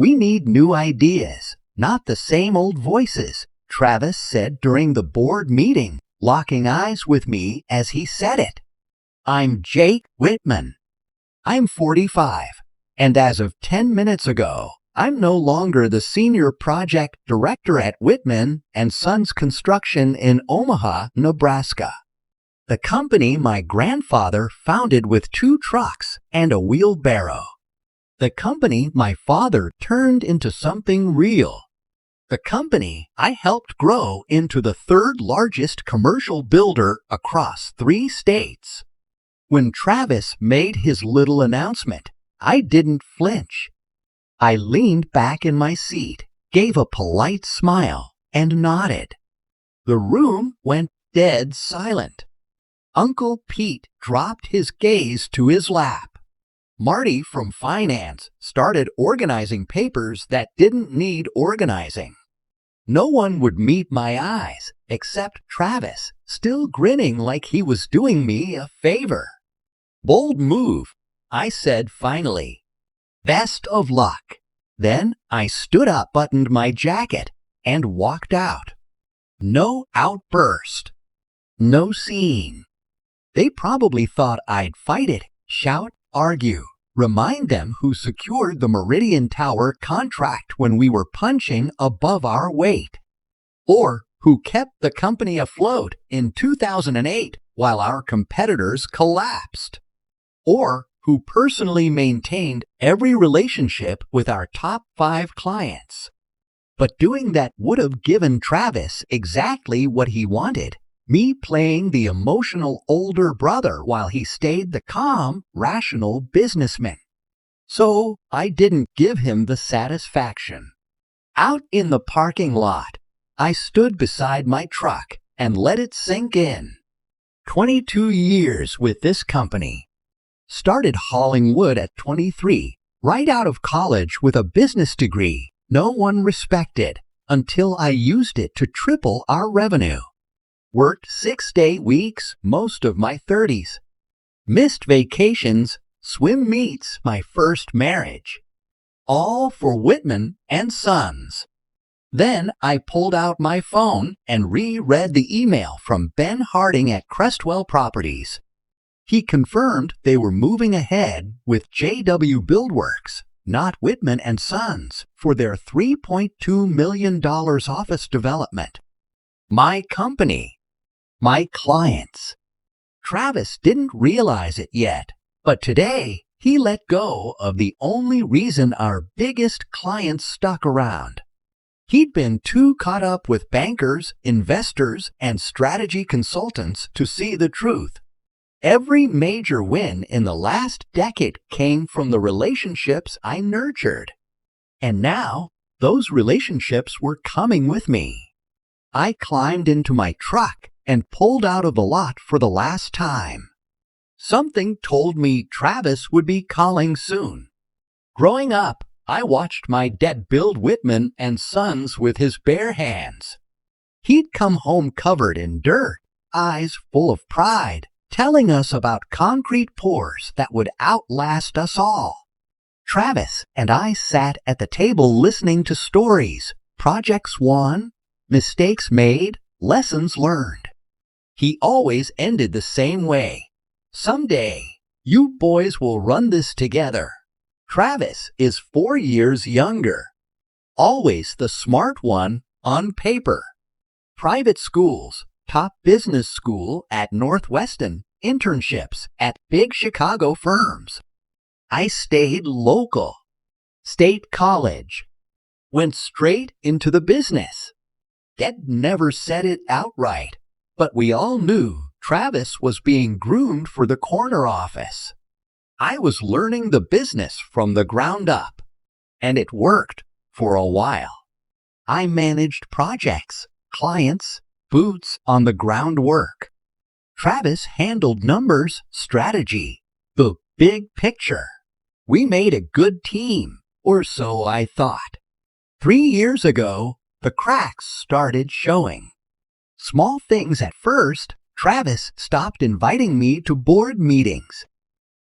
We need new ideas, not the same old voices, Travis said during the board meeting, locking eyes with me as he said it. I'm Jake Whitman. I'm 45, and as of 10 minutes ago, I'm no longer the senior project director at Whitman and Sons Construction in Omaha, Nebraska. The company my grandfather founded with 2 trucks and a wheelbarrow. The company my father turned into something real. The company I helped grow into the 3rd largest commercial builder across 3 states. When Travis made his little announcement, I didn't flinch. I leaned back in my seat, gave a polite smile, and nodded. The room went dead silent. Uncle Pete dropped his gaze to his lap. Marty from finance started organizing papers that didn't need organizing. No one would meet my eyes except Travis, still grinning like he was doing me a favor. Bold move, I said finally. Best of luck. Then I stood up, buttoned my jacket, and walked out. No outburst. No scene. They probably thought I'd fight it, shout, argue, remind them who secured the Meridian Tower contract when we were punching above our weight. Or who kept the company afloat in 2008 while our competitors collapsed. Or who personally maintained every relationship with our top 5 clients. But doing that would have given Travis exactly what he wanted, me playing the emotional older brother while he stayed the calm, rational businessman. So I didn't give him the satisfaction. Out in the parking lot, I stood beside my truck and let it sink in. 22 years with this company. Started hauling wood at 23, right out of college with a business degree no one respected, until I used it to triple our revenue. Worked 6-day weeks most of my 30s. Missed vacations, swim meets, my first marriage. All for Whitman and Sons. Then I pulled out my phone and reread the email from Ben Harding at Crestwell Properties. He confirmed they were moving ahead with JW Buildworks, not Whitman and Sons, for their $3.2 million office development. My company. My clients. Travis didn't realize it yet, but today he let go of the only reason our biggest clients stuck around. He'd been too caught up with bankers, investors, and strategy consultants to see the truth. Every major win in the last decade came from the relationships I nurtured. And now, those relationships were coming with me. I climbed into my truck and pulled out of the lot for the last time. Something told me Travis would be calling soon. Growing up, I watched my dad build Whitman and Sons with his bare hands. He'd come home covered in dirt, eyes full of pride, telling us about concrete pours that would outlast us all. Travis and I sat at the table listening to stories, projects won, mistakes made, lessons learned. He always ended the same way. Someday, you boys will run this together. Travis is 4 years younger. Always the smart one on paper. Private schools, top business school at Northwestern, internships at big Chicago firms. I stayed local. State college. Went straight into the business. Dad never said it outright, but we all knew Travis was being groomed for the corner office. I was learning the business from the ground up, and it worked for a while. I managed projects, clients, boots on the ground work. Travis handled numbers, strategy, the big picture. We made a good team, or so I thought. 3 years ago, the cracks started showing. Small things at first. Travis stopped inviting me to board meetings.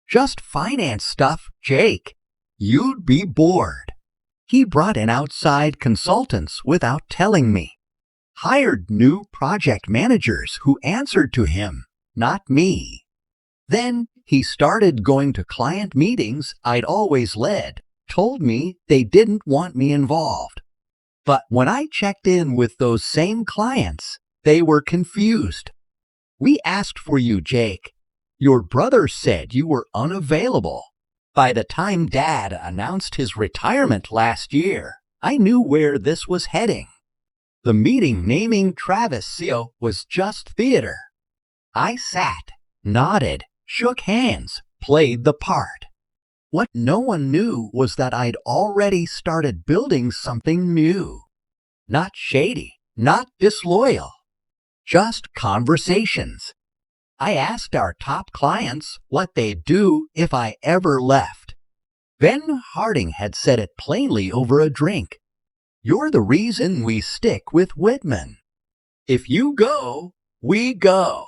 Just finance stuff, Jake. You'd be bored. He brought in outside consultants without telling me. Hired new project managers who answered to him, not me. Then he started going to client meetings I'd always led, told me they didn't want me involved. But when I checked in with those same clients, they were confused. We asked for you, Jake. Your brother said you were unavailable. By the time Dad announced his retirement last year, I knew where this was heading. The meeting naming Travis CEO was just theater. I sat, nodded, shook hands, played the part. What no one knew was that I'd already started building something new. Not shady, not disloyal, just conversations. I asked our top clients what they'd do if I ever left. Ben Harding had said it plainly over a drink. You're the reason we stick with Whitman. If you go, we go.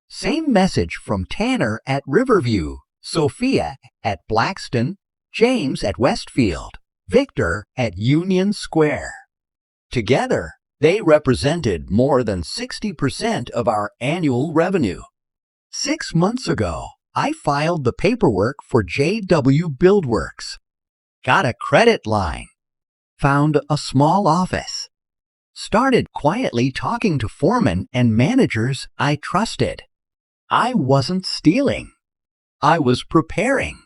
Same message from Tanner at Riverview, Sophia at Blackston, James at Westfield, Victor at Union Square. Together, they represented more than 60% of our annual revenue. 6 months ago, I filed the paperwork for JW Buildworks. Got a credit line. Found a small office. Started quietly talking to foremen and managers I trusted. I wasn't stealing. I was preparing.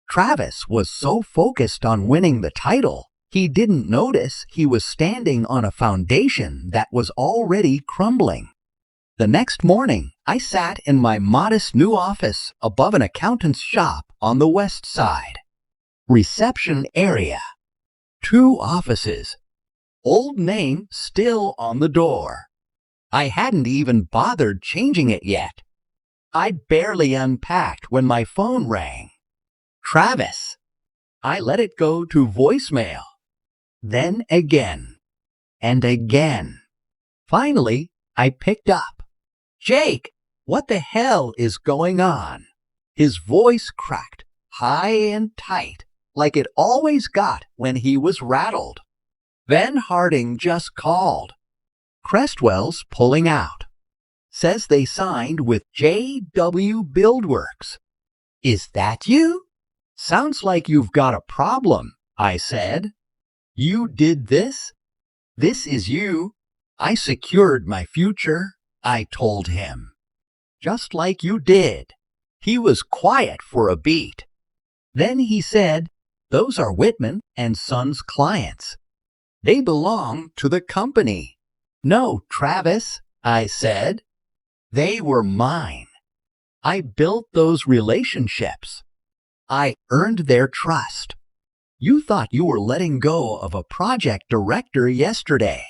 Travis was so focused on winning the title, he didn't notice he was standing on a foundation that was already crumbling. The next morning, I sat in my modest new office above an accountant's shop on the west side. Reception area. 2 offices. Old name still on the door. I hadn't even bothered changing it yet. I'd barely unpacked when my phone rang. Travis. I let it go to voicemail. Then again. And again. Finally, I picked up. Jake, what the hell is going on? His voice cracked, high and tight, like it always got when he was rattled. Ben Harding just called. Crestwell's pulling out. Says they signed with JW Buildworks. Is that you? Sounds like you've got a problem, I said. You did this? This is you. I secured my future, I told him. Just like you did. He was quiet for a beat. Then he said, those are Whitman and Sons clients. They belong to the company. No, Travis, I said. They were mine. I built those relationships. I earned their trust. You thought you were letting go of a project director yesterday.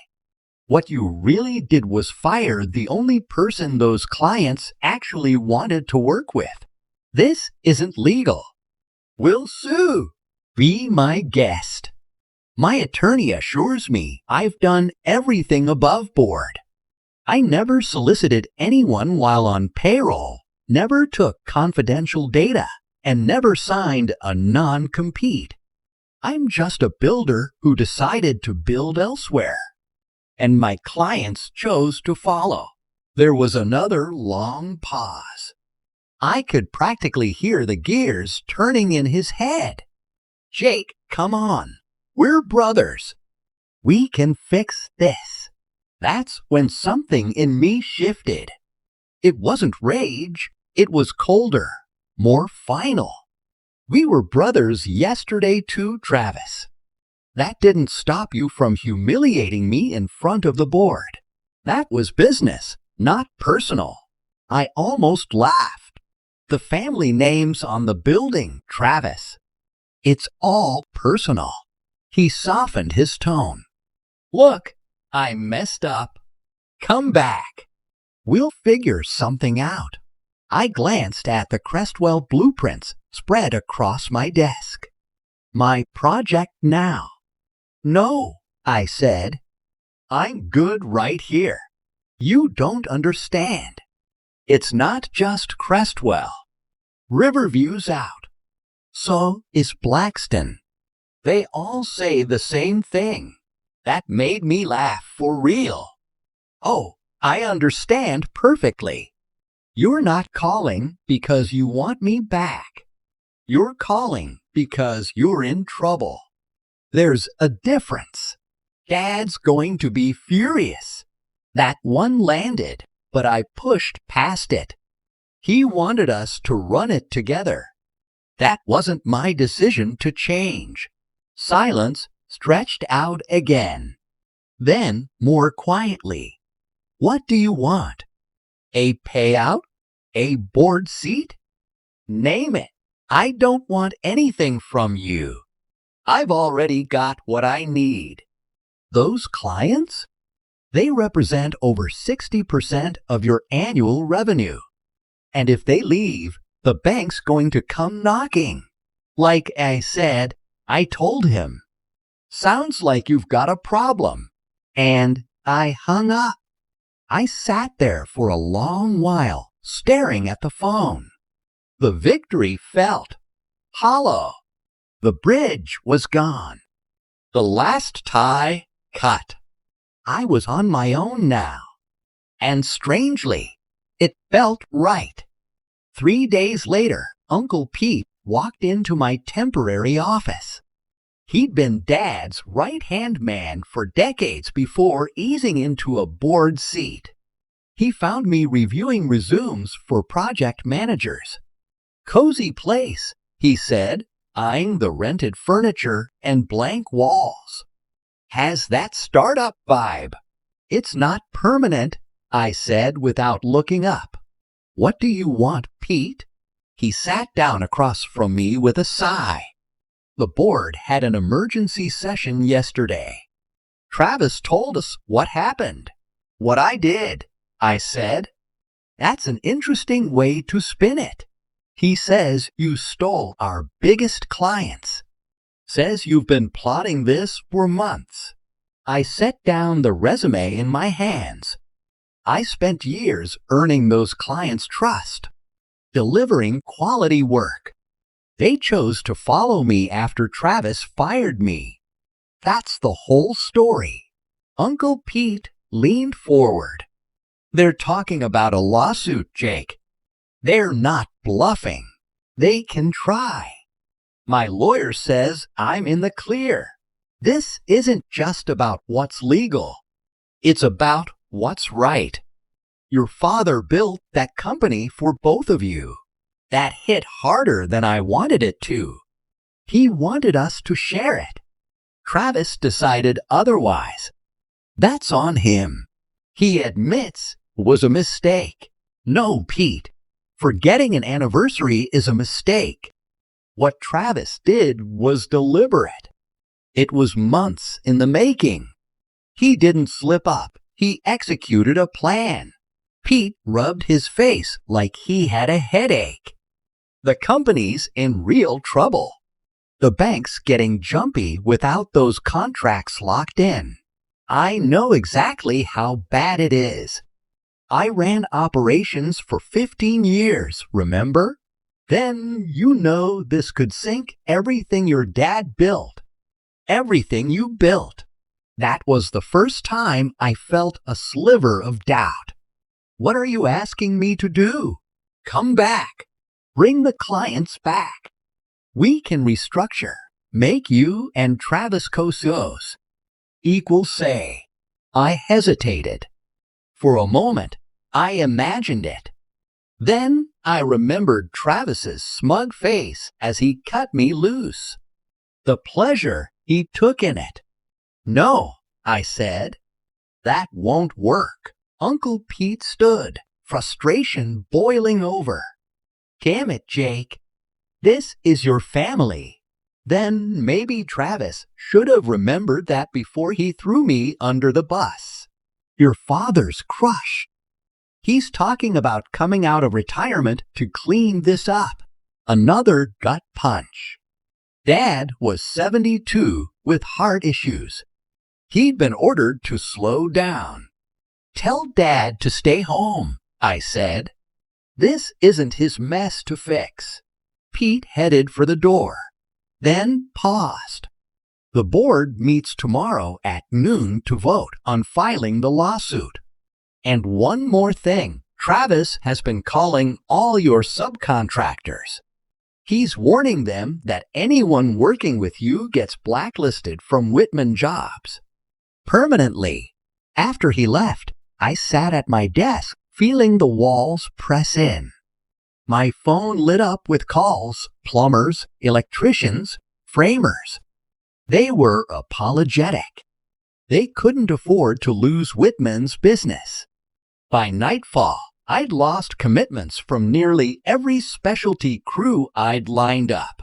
What you really did was fire the only person those clients actually wanted to work with. This isn't legal. We'll sue. Be my guest. My attorney assures me I've done everything above board. I never solicited anyone while on payroll, never took confidential data, and never signed a non-compete. I'm just a builder who decided to build elsewhere. And my clients chose to follow. There was another long pause. I could practically hear the gears turning in his head. Jake, come on. We're brothers. We can fix this. That's when something in me shifted. It wasn't rage. It was colder, more final. We were brothers yesterday too, Travis. That didn't stop you from humiliating me in front of the board. That was business, not personal. I almost laughed. The family name's on the building, Travis. It's all personal. He softened his tone. Look, I messed up. Come back. We'll figure something out. I glanced at the Crestwell blueprints spread across my desk. My project now. No, I said. I'm good right here. You don't understand. It's not just Crestwell. Riverview's out. So is Blackston. They all say the same thing. That made me laugh for real. Oh, I understand perfectly. You're not calling because you want me back. You're calling because you're in trouble. There's a difference. Dad's going to be furious. That one landed, but I pushed past it. He wanted us to run it together. That wasn't my decision to change. Silence stretched out again. Then, more quietly, what do you want? A payout? A board seat? Name it. I don't want anything from you. I've already got what I need. Those clients? They represent over 60% of your annual revenue. And if they leave, the bank's going to come knocking. Like I said, I told him. Sounds like you've got a problem. And I hung up. I sat there for a long while, staring at the phone. The victory felt hollow. The bridge was gone. The last tie cut. I was on my own now. And strangely, it felt right. 3 days later, Uncle Pete walked into my temporary office. He'd been Dad's right-hand man for decades before easing into a board seat. He found me reviewing resumes for project managers. Cozy place, he said, eyeing the rented furniture and blank walls. Has that startup vibe. It's not permanent, I said without looking up. What do you want, Pete? He sat down across from me with a sigh. The board had an emergency session yesterday. Travis told us what happened. What I did, I said. That's an interesting way to spin it. He says you stole our biggest clients. Says you've been plotting this for months. I set down the resume in my hands. I spent years earning those clients' trust, delivering quality work. They chose to follow me after Travis fired me. That's the whole story. Uncle Pete leaned forward. They're talking about a lawsuit, Jake. They're not bluffing. They can try. My lawyer says I'm in the clear. This isn't just about what's legal. It's about what's right. Your father built that company for both of you. That hit harder than I wanted it to. He wanted us to share it. Travis decided otherwise. That's on him. He admits it was a mistake. No, Pete. Forgetting an anniversary is a mistake. What Travis did was deliberate. It was months in the making. He didn't slip up. He executed a plan. Pete rubbed his face like he had a headache. The company's in real trouble. The bank's getting jumpy without those contracts locked in. I know exactly how bad it is. I ran operations for 15 years, remember? Then you know this could sink everything your dad built. Everything you built. That was the first time I felt a sliver of doubt. What are you asking me to do? Come back. Bring the clients back. We can restructure. Make you and Travis co-CEOs. Equal say. I hesitated. For a moment, I imagined it. Then I remembered Travis's smug face as he cut me loose. The pleasure he took in it. No, I said. That won't work. Uncle Pete stood, frustration boiling over. Damn it, Jake. This is your family. Then maybe Travis should have remembered that before he threw me under the bus. Your father's crush. He's talking about coming out of retirement to clean this up. Another gut punch. Dad was 72 with heart issues. He'd been ordered to slow down. Tell Dad to stay home, I said. This isn't his mess to fix. Pete headed for the door, then paused. The board meets tomorrow at noon to vote on filing the lawsuit. And one more thing, Travis has been calling all your subcontractors. He's warning them that anyone working with you gets blacklisted from Whitman jobs permanently. After he left, I sat at my desk, feeling the walls press in. My phone lit up with calls, plumbers, electricians, framers. They were apologetic. They couldn't afford to lose Whitman's business. By nightfall, I'd lost commitments from nearly every specialty crew I'd lined up.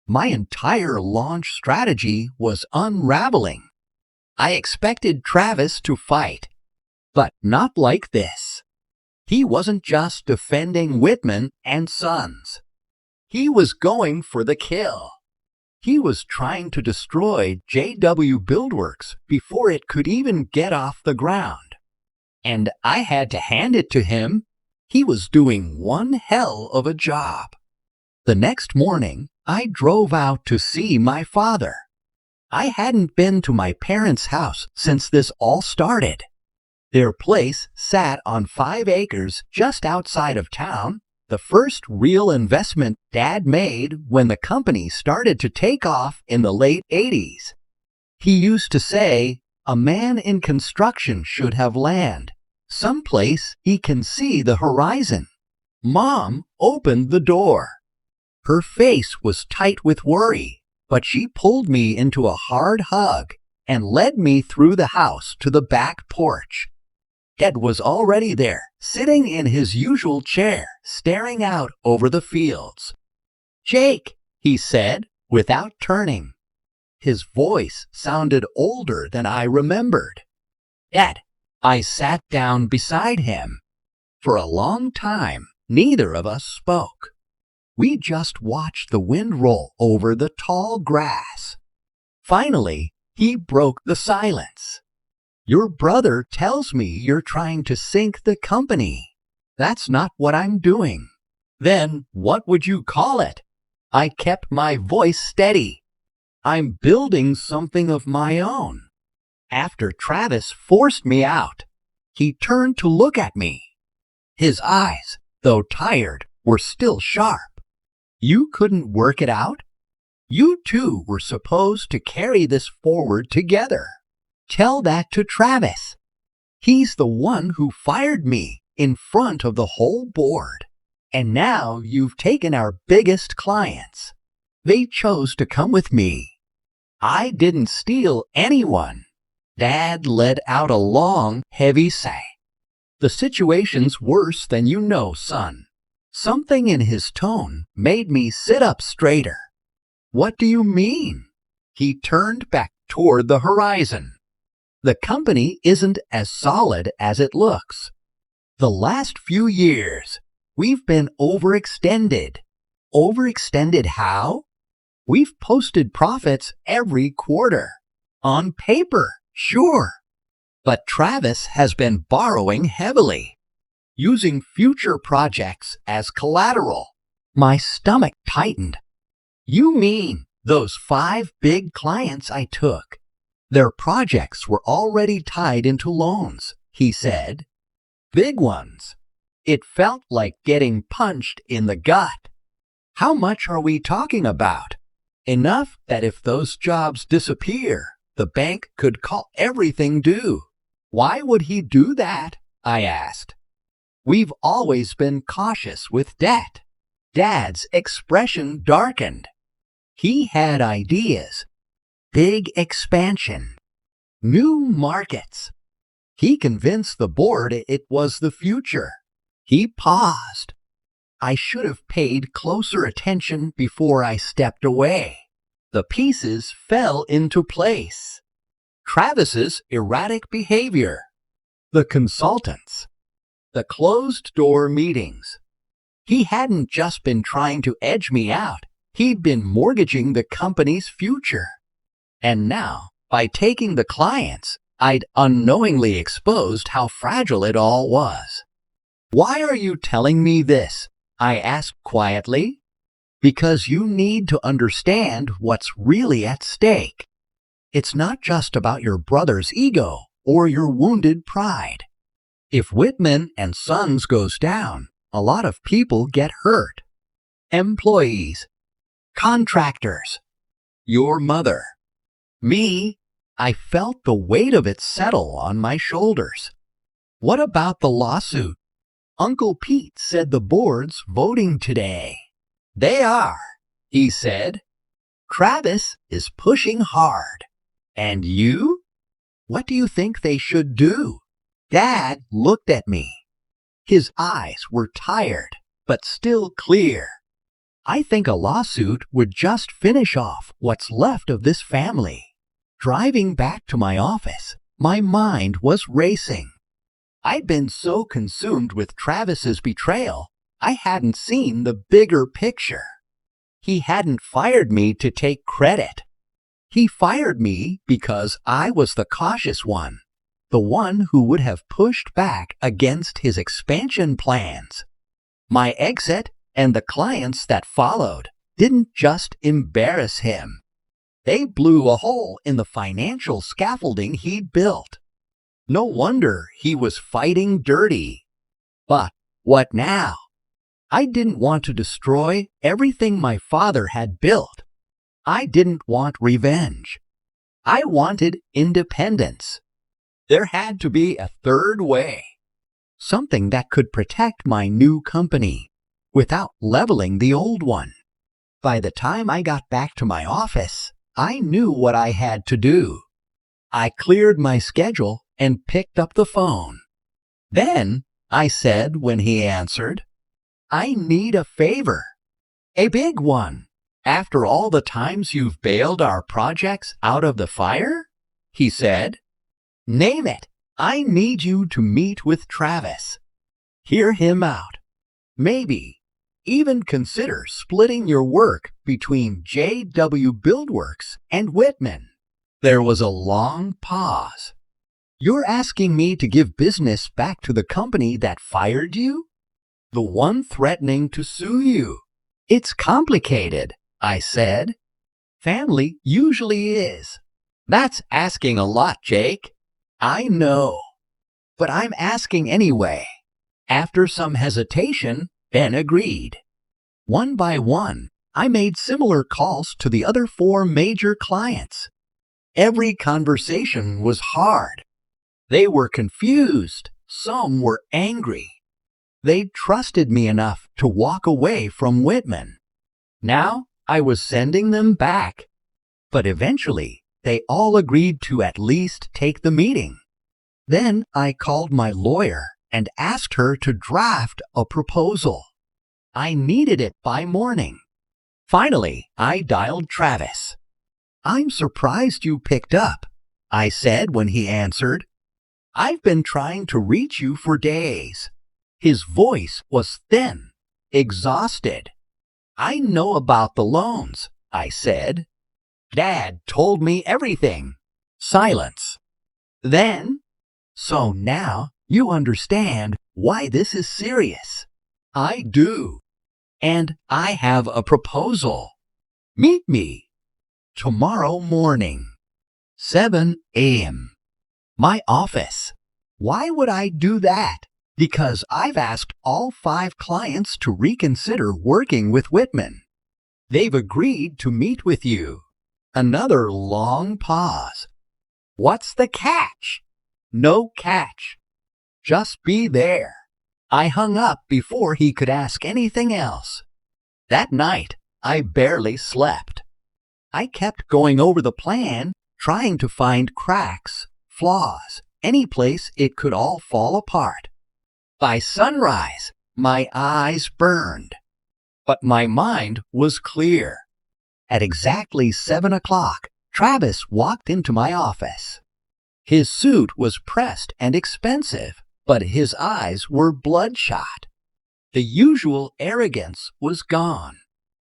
My entire launch strategy was unraveling. I expected Travis to fight, but not like this. He wasn't just defending Whitman and Sons. He was going for the kill. He was trying to destroy JW Buildworks before it could even get off the ground. And I had to hand it to him. He was doing one hell of a job. The next morning, I drove out to see my father. I hadn't been to my parents' house since this all started. Their place sat on 5 acres just outside of town, the first real investment Dad made when the company started to take off in the late 80s. He used to say, "A man in construction should have land, someplace he can see the horizon." Mom opened the door. Her face was tight with worry, but she pulled me into a hard hug and led me through the house to the back porch. Dad was already there, sitting in his usual chair, staring out over the fields. "Jake," he said, without turning. His voice sounded older than I remembered. "Dad." I sat down beside him. For a long time, neither of us spoke. We just watched the wind roll over the tall grass. Finally, he broke the silence. "Your brother tells me you're trying to sink the company. That's not what I'm doing." "Then what would you call it?" I kept my voice steady. "I'm building something of my own." After Travis forced me out, he turned to look at me. His eyes, though tired, were still sharp. "You couldn't work it out? You two were supposed to carry this forward together. Tell that to Travis. He's the one who fired me in front of the whole board. And now you've taken our biggest clients. They chose to come with me. I didn't steal anyone." Dad let out a long, heavy sigh. "The situation's worse than you know, son." Something in his tone made me sit up straighter. "What do you mean?" He turned back toward the horizon. "The company isn't as solid as it looks. The last few years, we've been overextended." "Overextended how?" "We've posted profits every quarter. On paper, sure. But Travis has been borrowing heavily, using future projects as collateral." My stomach tightened. "You mean those 5 big clients I took? Their projects were already tied into loans," he said. "Big ones." It felt like getting punched in the gut. "How much are we talking about?" "Enough that if those jobs disappear, the bank could call everything due." "Why would he do that?" I asked. "We've always been cautious with debt." Dad's expression darkened. He had ideas. Big expansion. New markets. He convinced the board it was the future. He paused. I should have paid closer attention before I stepped away. The pieces fell into place. Travis's erratic behavior. The consultants. The closed-door meetings. He hadn't just been trying to edge me out. He'd been mortgaging the company's future. And now, by taking the clients, I'd unknowingly exposed how fragile it all was. "Why are you telling me this?" I asked quietly. "Because you need to understand what's really at stake." It's not just about your brother's ego or your wounded pride. If Whitman and Sons goes down, a lot of people get hurt. Employees, contractors, your mother. Me, I felt the weight of it settle on my shoulders. What about the lawsuit? Uncle Pete said the board's voting today. They are, he said. Travis is pushing hard. And you? What do you think they should do? Dad looked at me. His eyes were tired, but still clear. I think a lawsuit would just finish off what's left of this family. Driving back to my office, my mind was racing. I'd been so consumed with Travis's betrayal, I hadn't seen the bigger picture. He hadn't fired me to take credit. He fired me because I was the cautious one, the one who would have pushed back against his expansion plans. My exit and the clients that followed didn't just embarrass him. They blew a hole in the financial scaffolding he'd built. No wonder he was fighting dirty. But what now? I didn't want to destroy everything my father had built. I didn't want revenge. I wanted independence. There had to be a third way. Something that could protect my new company without leveling the old one. By the time I got back to my office, I knew what I had to do. I cleared my schedule and picked up the phone. Then, I said when he answered, I need a favor. A big one. After all the times you've bailed our projects out of the fire? He said. Name it. I need you to meet with Travis. Hear him out. Maybe even consider splitting your work between J.W. Buildworks and Whitman. There was a long pause. You're asking me to give business back to the company that fired you? The one threatening to sue you? It's complicated, I said. Family usually is. That's asking a lot, Jake. I know. But I'm asking anyway. After some hesitation, Ben agreed. One by one, I made similar calls to the other 4 major clients. Every conversation was hard. They were confused. Some were angry. They trusted me enough to walk away from Whitman. Now I was sending them back. But eventually, they all agreed to at least take the meeting. Then I called my lawyer and asked her to draft a proposal. I needed it by morning. Finally, I dialed Travis. I'm surprised you picked up, I said when he answered. I've been trying to reach you for days. His voice was thin, exhausted. I know about the loans, I said. Dad told me everything. Silence. Then, so now you understand why this is serious. I do. And I have a proposal. Meet me tomorrow morning, 7 a.m. My office. Why would I do that? Because I've asked all 5 clients to reconsider working with Whitman. They've agreed to meet with you. Another long pause. What's the catch? No catch. Just be there. I hung up before he could ask anything else. That night, I barely slept. I kept going over the plan, trying to find cracks, flaws, any place it could all fall apart. By sunrise, my eyes burned. But my mind was clear. At exactly 7 o'clock, Travis walked into my office. His suit was pressed and expensive, but his eyes were bloodshot. The usual arrogance was gone.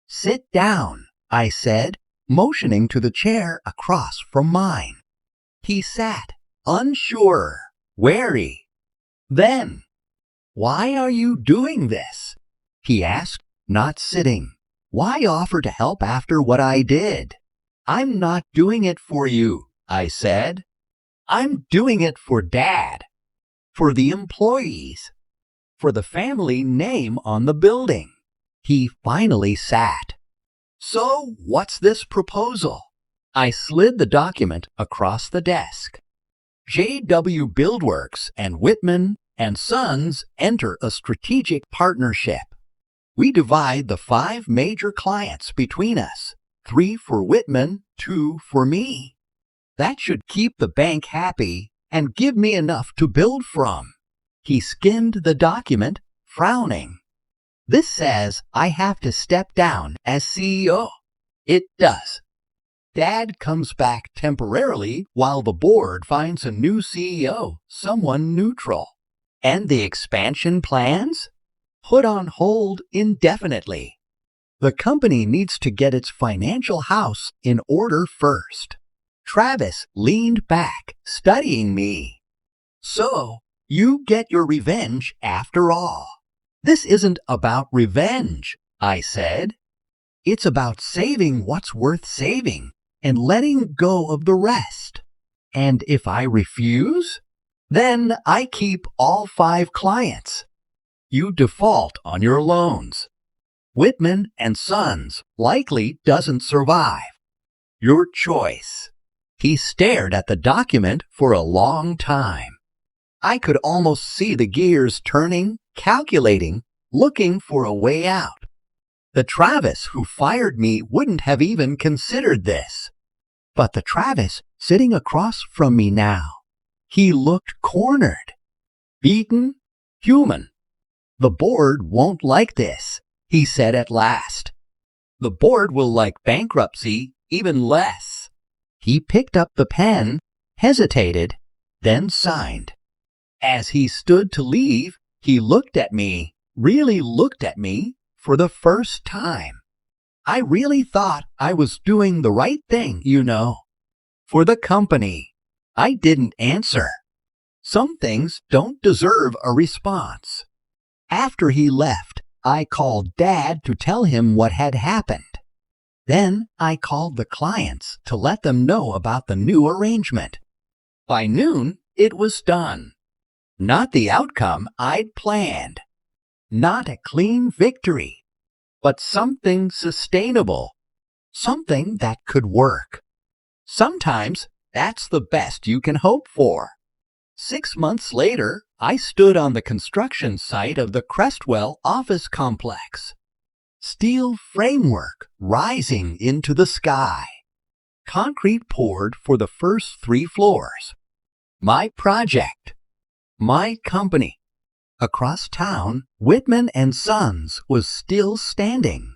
Sit down, I said, motioning to the chair across from mine. He sat, unsure, wary. Then, why are you doing this? He asked, not sitting. Why offer to help after what I did? I'm not doing it for you, I said. I'm doing it for Dad, for the employees, for the family name on the building. He finally sat. So, what's this proposal? I slid the document across the desk. J.W. Buildworks and Whitman and Sons enter a strategic partnership. We divide the 5 major clients between us, 3 for Whitman, 2 for me. That should keep the bank happy and give me enough to build from. He skimmed the document, frowning. This says I have to step down as CEO. It does. Dad comes back temporarily while the board finds a new CEO, someone neutral. And the expansion plans? Put on hold indefinitely. The company needs to get its financial house in order first. Travis leaned back, studying me. So, you get your revenge after all. This isn't about revenge, I said. It's about saving what's worth saving and letting go of the rest. And if I refuse, then I keep all 5 clients. You default on your loans. Whitman and Sons likely doesn't survive. Your choice. He stared at the document for a long time. I could almost see the gears turning, calculating, looking for a way out. The Travis who fired me wouldn't have even considered this. But the Travis sitting across from me now, he looked cornered, beaten, human. The board won't like this, he said at last. The board will like bankruptcy even less. He picked up the pen, hesitated, then signed. As he stood to leave, he looked at me, really looked at me, for the first time. I really thought I was doing the right thing, you know. For the company. I didn't answer. Some things don't deserve a response. After he left, I called Dad to tell him what had happened. Then I called the clients to let them know about the new arrangement. By noon, it was done. Not the outcome I'd planned. Not a clean victory, but something sustainable. Something that could work. Sometimes that's the best you can hope for. 6 months later, I stood on the construction site of the Crestwell office complex. Steel framework rising into the sky. Concrete poured for the first 3 floors. My project. My company. Across town, Whitman and Sons was still standing.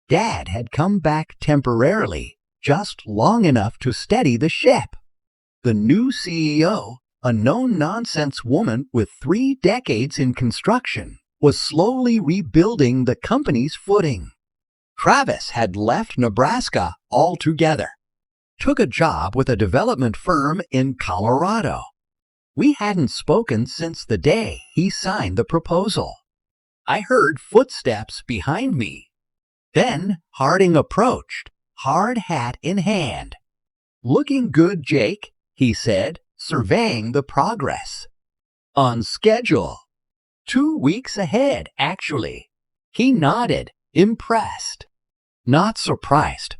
Dad had come back temporarily, just long enough to steady the ship. The new CEO, a no-nonsense woman with 3 decades in construction, was slowly rebuilding the company's footing. Travis had left Nebraska altogether. Took a job with a development firm in Colorado. We hadn't spoken since the day he signed the proposal. I heard footsteps behind me. Then Harding approached, hard hat in hand. "Looking good, Jake," he said, surveying the progress. "On schedule. 2 weeks ahead, actually." He nodded, impressed. "Not surprised.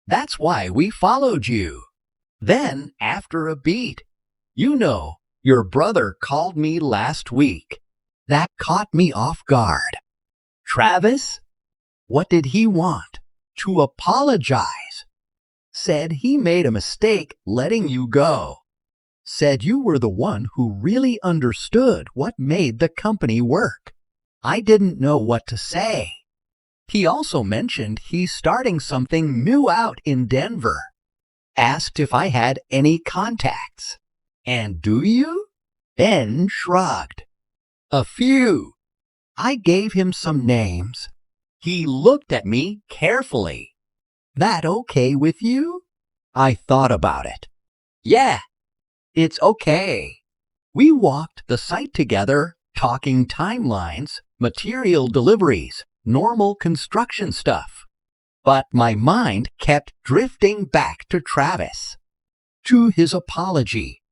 That's why we followed you." Then, after a beat, "You know, your brother called me last week. That caught me off guard." "Travis? What did he want?" "To apologize. Said he made a mistake letting you go. Said you were the one who really understood what made the company work." I didn't know what to say. He also mentioned he's starting something new out in Denver. Asked if I had any contacts. "And do you?" Ben shrugged. "A few." I gave him some names. He looked at me carefully. "That okay with you?" I thought about it. "Yeah, it's okay." We walked the site together, talking timelines, material deliveries, normal construction stuff. But my mind kept drifting back to Travis, to his apology,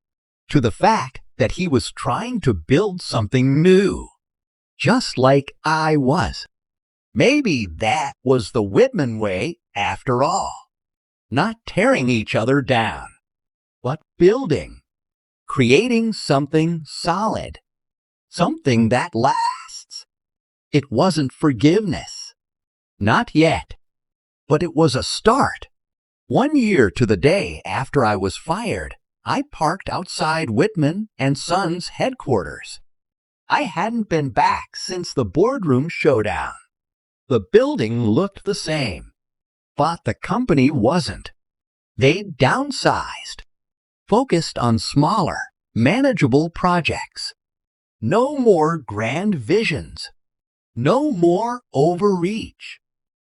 to the fact that he was trying to build something new, just like I was. Maybe that was the Whitman way after all. Not tearing each other down, but building, creating something solid, something that lasts. It wasn't forgiveness. Not yet. But it was a start. 1 year to the day after I was fired, I parked outside Whitman and Sons headquarters. I hadn't been back since the boardroom showdown. The building looked the same, but the company wasn't. They'd downsized, focused on smaller, manageable projects. No more grand visions. No more overreach.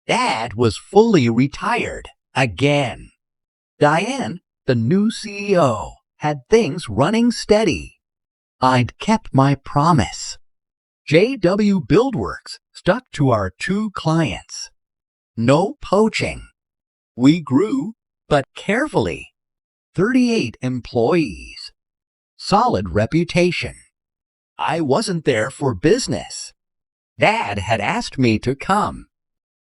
Dad was fully retired again. Diane, the new CEO, had things running steady. I'd kept my promise. JW Buildworks stuck to our 2 clients. No poaching. We grew, but carefully. 38 employees. Solid reputation. I wasn't there for business. Dad had asked me to come.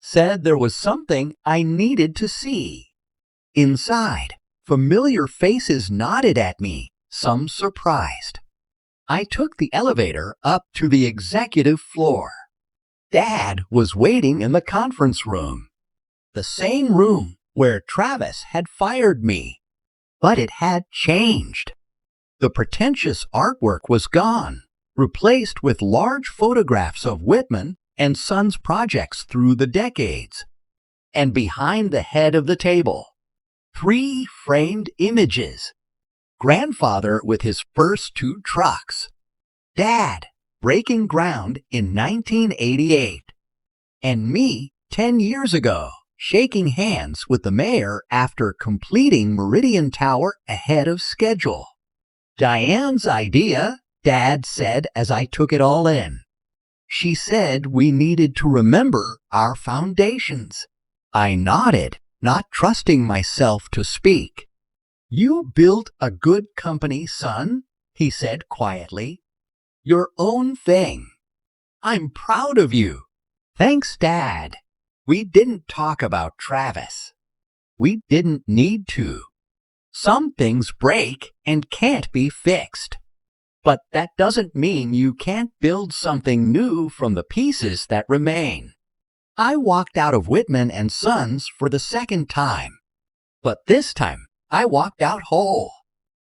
Said there was something I needed to see. Inside, familiar faces nodded at me, some surprised. I took the elevator up to the executive floor. Dad was waiting in the conference room, the same room where Travis had fired me. But it had changed. The pretentious artwork was gone, replaced with large photographs of Whitman and Sons projects through the decades. And behind the head of the table, 3 framed images. Grandfather with his first 2 trucks. Dad breaking ground in 1988. And me 10 years ago, shaking hands with the mayor after completing Meridian Tower ahead of schedule. Diane's idea, Dad said as I took it all in. She said we needed to remember our foundations. I nodded, not trusting myself to speak. You built a good company, son, he said quietly. Your own thing. I'm proud of you. Thanks, Dad. We didn't talk about Travis. We didn't need to. Some things break and can't be fixed. But that doesn't mean you can't build something new from the pieces that remain. I walked out of Whitman and Sons for the second time. But this time, I walked out whole.